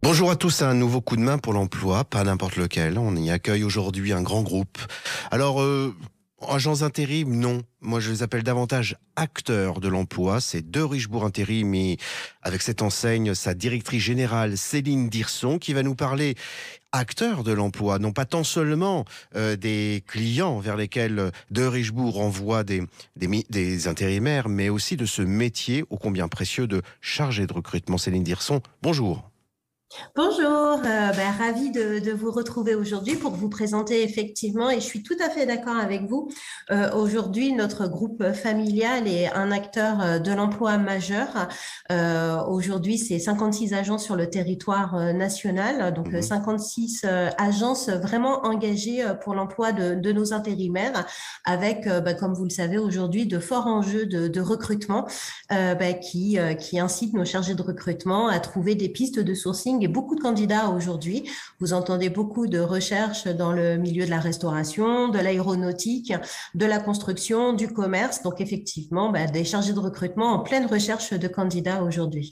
Bonjour à tous, un nouveau coup de main pour l'emploi, pas n'importe lequel. On y accueille aujourd'hui un grand groupe. Alors, agents intérim, non. Moi, je les appelle davantage acteurs de l'emploi. C'est de Richebourg Intérim et avec cette enseigne, sa directrice générale, Céline Dirson, qui va nous parler acteurs de l'emploi, non pas tant seulement des clients vers lesquels de Richebourg envoie des intérimaires, mais aussi de ce métier ô combien précieux de chargé de recrutement. Céline Dirson, bonjour. Bonjour, ravie de vous retrouver aujourd'hui pour vous présenter effectivement, et je suis tout à fait d'accord avec vous, aujourd'hui notre groupe familial est un acteur de l'emploi majeur. Aujourd'hui, c'est 56 agences sur le territoire national, donc 56 agences vraiment engagées pour l'emploi de nos intérimaires, avec, comme vous le savez aujourd'hui, de forts enjeux de recrutement qui incitent nos chargés de recrutement à trouver des pistes de sourcing et beaucoup de candidats aujourd'hui. Vous entendez beaucoup de recherches dans le milieu de la restauration, de l'aéronautique, de la construction, du commerce. Donc effectivement, des chargés de recrutement en pleine recherche de candidats aujourd'hui.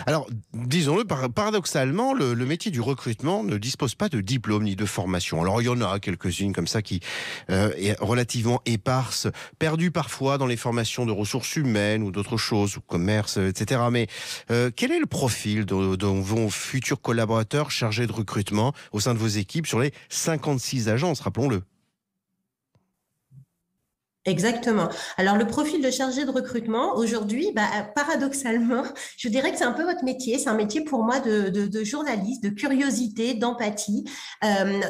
Alors, disons-le, paradoxalement, le métier du recrutement ne dispose pas de diplôme ni de formation. Alors, il y en a quelques-unes comme ça qui est relativement éparses, perdues parfois dans les formations de ressources humaines ou d'autres choses, ou commerce, etc. Mais quel est le profil de vos futurs collaborateurs chargés de recrutement au sein de vos équipes sur les 56 agences, rappelons-le? Exactement. Alors, le profil de chargé de recrutement, aujourd'hui, paradoxalement, je dirais que c'est un peu votre métier. C'est un métier pour moi de journaliste, de curiosité, d'empathie.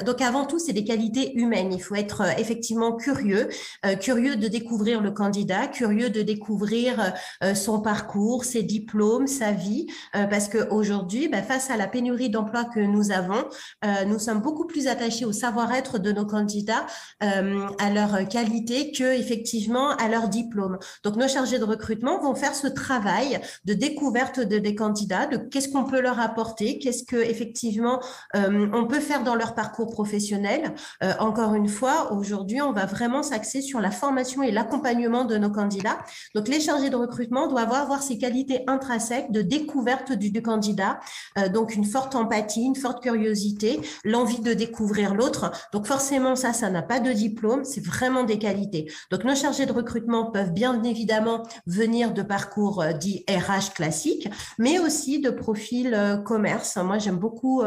Donc, avant tout, c'est des qualités humaines. Il faut être effectivement curieux, curieux de découvrir le candidat, curieux de découvrir son parcours, ses diplômes, sa vie, parce que aujourd'hui, face à la pénurie d'emplois que nous avons, nous sommes beaucoup plus attachés au savoir-être de nos candidats, à leur qualité que effectivement à leur diplôme. Donc nos chargés de recrutement vont faire ce travail de découverte des candidats, de qu'est-ce qu'on peut leur apporter, qu'est-ce que effectivement on peut faire dans leur parcours professionnel. Encore une fois, aujourd'hui, on va vraiment s'axer sur la formation et l'accompagnement de nos candidats. Donc les chargés de recrutement doivent avoir ces qualités intrinsèques de découverte du candidat, donc une forte empathie, une forte curiosité, l'envie de découvrir l'autre. Donc forcément, ça n'a pas de diplôme, c'est vraiment des qualités. Donc, nos chargés de recrutement peuvent bien évidemment venir de parcours dits RH classiques, mais aussi de profils commerce. Moi, j'aime beaucoup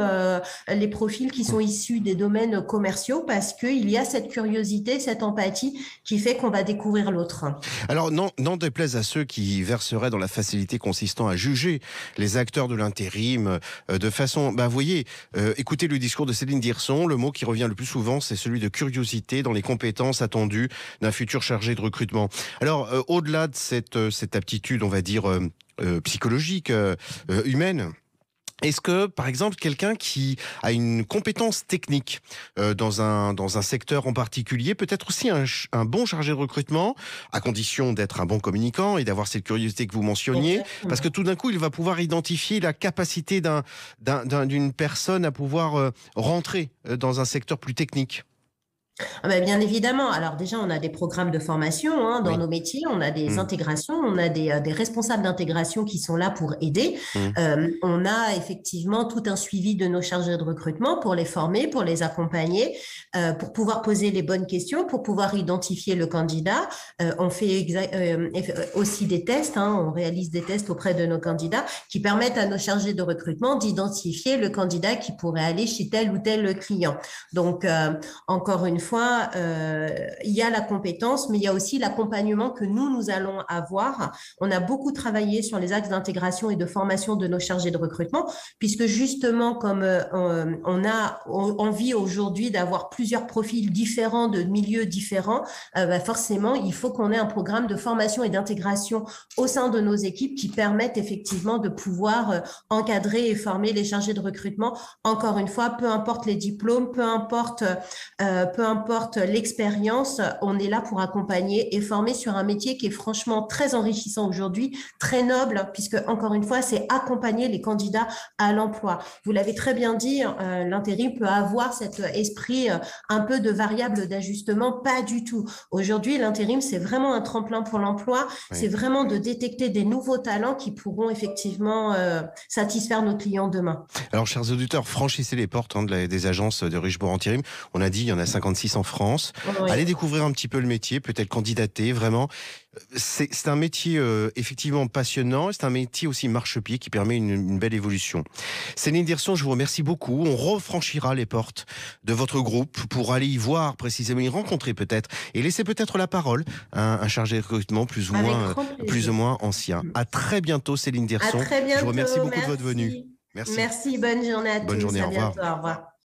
les profils qui sont issus des domaines commerciaux parce qu'il y a cette curiosité, cette empathie qui fait qu'on va découvrir l'autre. Alors, n'en déplaise à ceux qui verseraient dans la facilité consistant à juger les acteurs de l'intérim de façon... vous voyez, écoutez le discours de Céline Dirson, le mot qui revient le plus souvent, c'est celui de curiosité dans les compétences attendues d'un futur chargé de recrutement. Alors, au-delà de cette aptitude, on va dire, psychologique, humaine, est-ce que, par exemple, quelqu'un qui a une compétence technique dans un secteur en particulier peut être aussi un bon chargé de recrutement, à condition d'être un bon communicant et d'avoir cette curiosité que vous mentionniez, parce que tout d'un coup, il va pouvoir identifier la capacité d'une personne à pouvoir rentrer dans un secteur plus technique? Bien évidemment. Alors déjà, on a des programmes de formation dans Oui. nos métiers, on a des Mmh. intégrations, on a des responsables d'intégration qui sont là pour aider. Mmh. On a effectivement tout un suivi de nos chargés de recrutement pour les former, pour les accompagner, pour pouvoir poser les bonnes questions, pour pouvoir identifier le candidat. On fait aussi des tests, on réalise des tests auprès de nos candidats qui permettent à nos chargés de recrutement d'identifier le candidat qui pourrait aller chez tel ou tel client. Donc, encore une fois, il y a la compétence, mais il y a aussi l'accompagnement que nous allons avoir. On a beaucoup travaillé sur les axes d'intégration et de formation de nos chargés de recrutement, puisque justement, comme on a envie aujourd'hui d'avoir plusieurs profils différents, de milieux différents, forcément, il faut qu'on ait un programme de formation et d'intégration au sein de nos équipes qui permettent effectivement de pouvoir encadrer et former les chargés de recrutement. Encore une fois, peu importe les diplômes, peu importe importe l'expérience, on est là pour accompagner et former sur un métier qui est franchement très enrichissant aujourd'hui, très noble, puisque encore une fois, c'est accompagner les candidats à l'emploi. Vous l'avez très bien dit, l'intérim peut avoir cet esprit un peu de variable d'ajustement, pas du tout. Aujourd'hui, l'intérim, c'est vraiment un tremplin pour l'emploi, Oui. c'est vraiment de détecter des nouveaux talents qui pourront effectivement satisfaire nos clients demain. Alors, chers auditeurs, franchissez les portes des agences de Richebourg Intérim. On a dit, il y en a 56 en France. Oui. Allez découvrir un petit peu le métier, peut-être candidater, vraiment. C'est un métier effectivement passionnant, c'est un métier aussi marchepied qui permet une belle évolution. Céline Dirson, je vous remercie beaucoup. On refranchira les portes de votre groupe pour aller y voir précisément, y rencontrer peut-être et laisser peut-être la parole à un chargé de recrutement plus ou moins ancien. À très bientôt, Céline À Dirson. très bientôt. Je vous remercie beaucoup de votre Merci. venue. Merci. Merci, bonne journée à tous. Bonne journée, À au revoir. bientôt, au revoir.